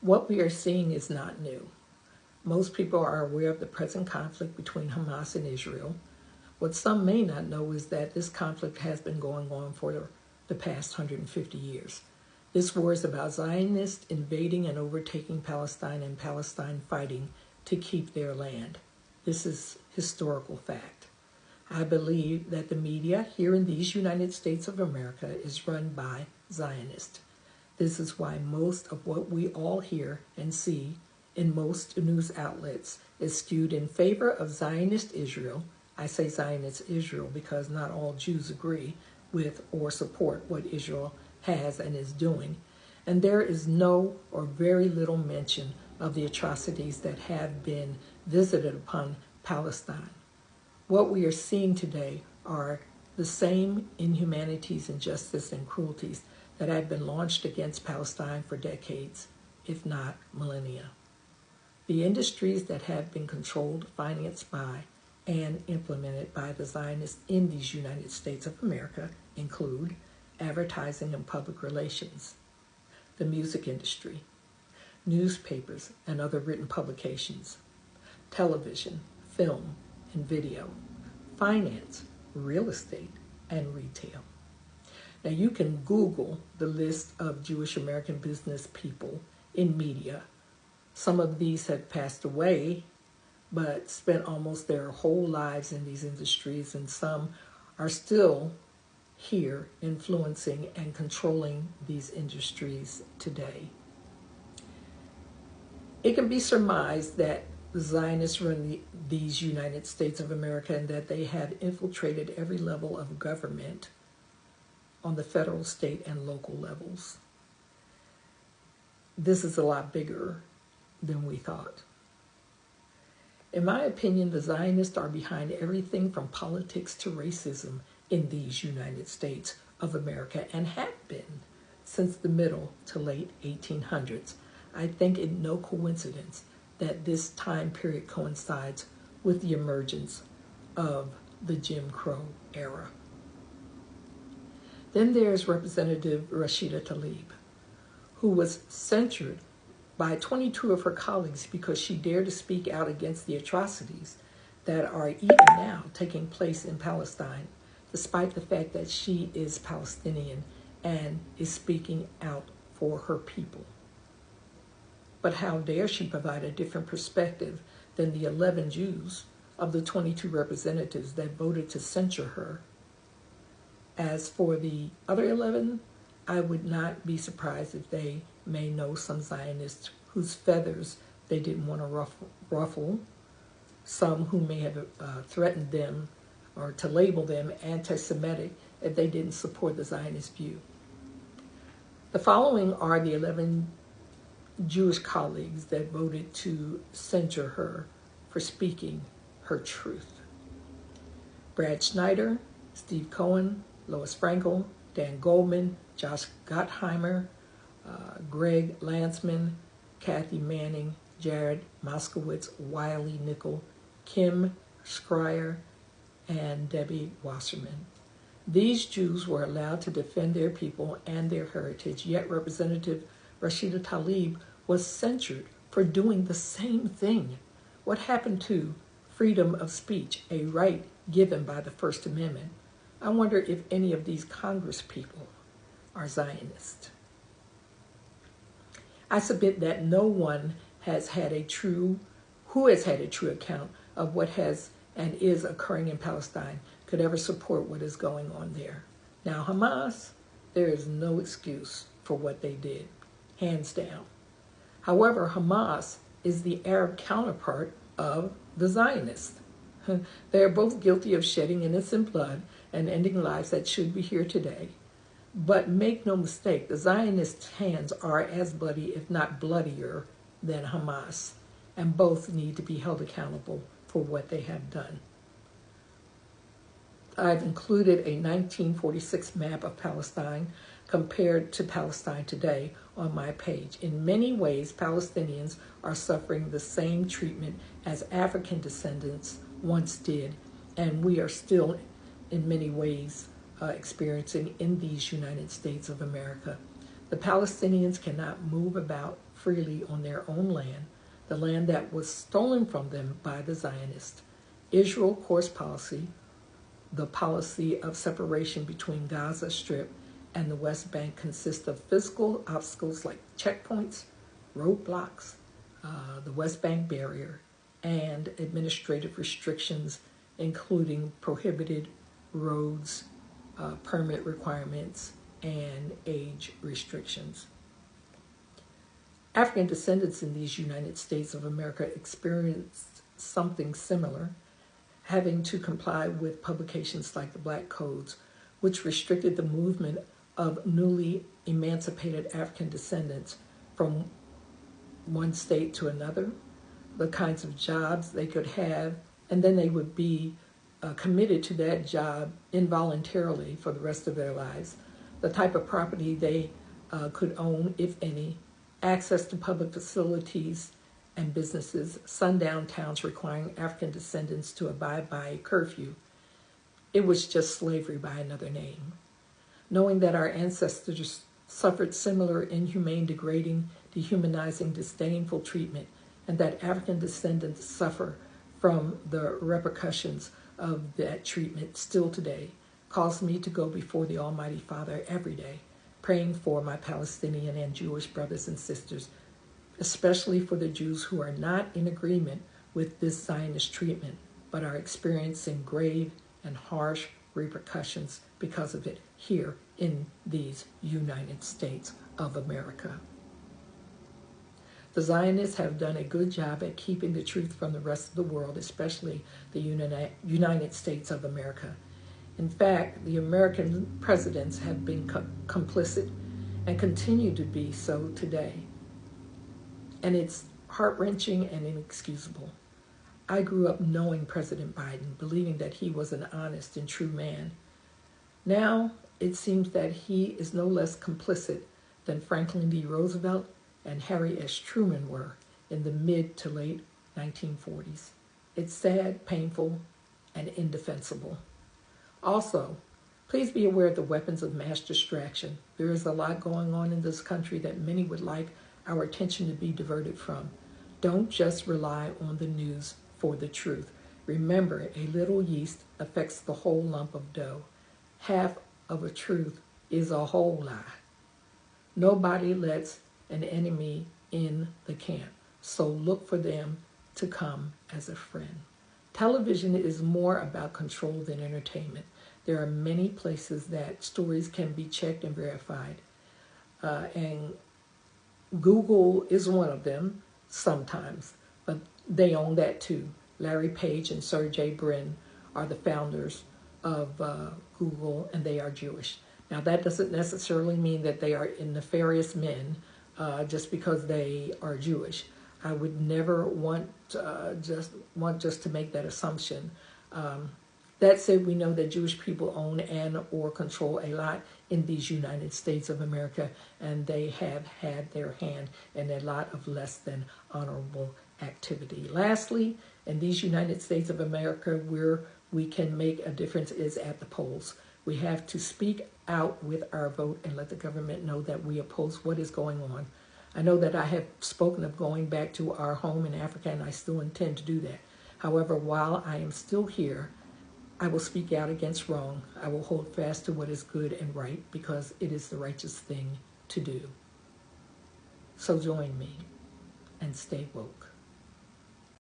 What we are seeing is not new. Most people are aware of the present conflict between Hamas and Israel. What some may not know is that this conflict has been going on for the past 150 years. This war is about Zionists invading and overtaking Palestine and Palestine fighting to keep their land. This is historical fact. I believe that the media here in these United States of America is run by Zionists. This is why most of what we all hear and see in most news outlets is skewed in favor of Zionist Israel. I say Zionist Israel because not all Jews agree with or support what Israel has and is doing. And there is no or very little mention of the atrocities that have been visited upon Palestine. What we are seeing today are the same inhumanities, injustice, and cruelties that have been launched against Palestine for decades, if not millennia. The industries that have been controlled, financed by, and implemented by the Zionists in these United States of America include advertising and public relations, the music industry, newspapers and other written publications, television, film and video, finance, real estate, and retail. Now you can Google the list of Jewish American business people in media. Some of these have passed away, but spent almost their whole lives in these industries, and some are still here influencing and controlling these industries today. It can be surmised that the Zionists run these United States of America and that they have infiltrated every level of government on the federal, state, and local levels. This is a lot bigger than we thought. In my opinion, the Zionists are behind everything from politics to racism in these United States of America and have been since the middle to late 1800s. I think it no coincidence that this time period coincides with the emergence of the Jim Crow era. Then there's Representative Rashida Tlaib, who was censured by 22 of her colleagues because she dared to speak out against the atrocities that are even now taking place in Palestine, despite the fact that she is Palestinian and is speaking out for her people. But how dare she provide a different perspective than the 11 Jews of the 22 representatives that voted to censure her? As for the other 11, I would not be surprised if they may know some Zionists whose feathers they didn't want to ruffle, some who may have threatened them or to label them anti-Semitic if they didn't support the Zionist view. The following are the 11 Jewish colleagues that voted to censure her for speaking her truth: Brad Schneider, Steve Cohen, Lois Frankel, Dan Goldman, Josh Gottheimer, Greg Landsman, Kathy Manning, Jared Moskowitz, Wiley Nickel, Kim Schreier, and Debbie Wasserman. These Jews were allowed to defend their people and their heritage, yet Representative Rashida Tlaib was censured for doing the same thing. What happened to freedom of speech, a right given by the First Amendment? I wonder if any of these Congress people are Zionists. I submit that no one who has had a true account of what has and is occurring in Palestine could ever support what is going on there. Now, Hamas, there is no excuse for what they did, hands down. However, Hamas is the Arab counterpart of the Zionists. They are both guilty of shedding innocent blood and ending lives that should be here today. But make no mistake, the Zionists' hands are as bloody, if not bloodier, than Hamas, and both need to be held accountable for what they have done. I've included a 1946 map of Palestine compared to Palestine today on my page. In many ways, Palestinians are suffering the same treatment as African descendants once did, and we are still in many ways experiencing in these United States of America. The Palestinians cannot move about freely on their own land, the land that was stolen from them by the Zionists. Israel's core policy, the policy of separation between Gaza Strip and the West Bank, consists of physical obstacles like checkpoints, roadblocks, the West Bank barrier, and administrative restrictions, including prohibited roads, permit requirements, and age restrictions. African descendants in these United States of America experienced something similar, having to comply with publications like the Black Codes, which restricted the movement of newly emancipated African descendants from one state to another, the kinds of jobs they could have, and then they would be committed to that job involuntarily for the rest of their lives, the type of property they could own, if any, access to public facilities and businesses, sundown towns requiring African descendants to abide by a curfew. It was just slavery by another name. Knowing that our ancestors suffered similar inhumane, degrading, dehumanizing, disdainful treatment, and that African descendants suffer from the repercussions of that treatment still today, caused me to go before the Almighty Father every day, praying for my Palestinian and Jewish brothers and sisters, especially for the Jews who are not in agreement with this Zionist treatment, but are experiencing grave and harsh repercussions because of it here in these United States of America. The Zionists have done a good job at keeping the truth from the rest of the world, especially the United States of America. In fact, the American presidents have been complicit and continue to be so today. And it's heart-wrenching and inexcusable. I grew up knowing President Biden, believing that he was an honest and true man. Now, it seems that he is no less complicit than Franklin D. Roosevelt and Harry S. Truman were in the mid to late 1940s. It's sad, painful, and indefensible. Also, please be aware of the weapons of mass distraction. There is a lot going on in this country that many would like our attention to be diverted from. Don't just rely on the news for the truth. Remember, a little yeast affects the whole lump of dough. Half of a truth is a whole lie. Nobody lets an enemy in the camp, so look for them to come as a friend. Television is more about control than entertainment. There are many places that stories can be checked and verified. And Google is one of them sometimes, but they own that too. Larry Page and Sergey Brin are the founders of Google, and they are Jewish. Now, that doesn't necessarily mean that they are nefarious men just because they are Jewish. I would never want just to make that assumption. That said, we know that Jewish people own and or control a lot in these United States of America, and they have had their hand in a lot of less than honorable activity. Lastly, in these United States of America, where we can make a difference is at the polls. We have to speak out with our vote and let the government know that we oppose what is going on. I know that I have spoken of going back to our home in Africa, and I still intend to do that. However, while I am still here, I will speak out against wrong. I will hold fast to what is good and right because it is the righteous thing to do. So join me and stay woke.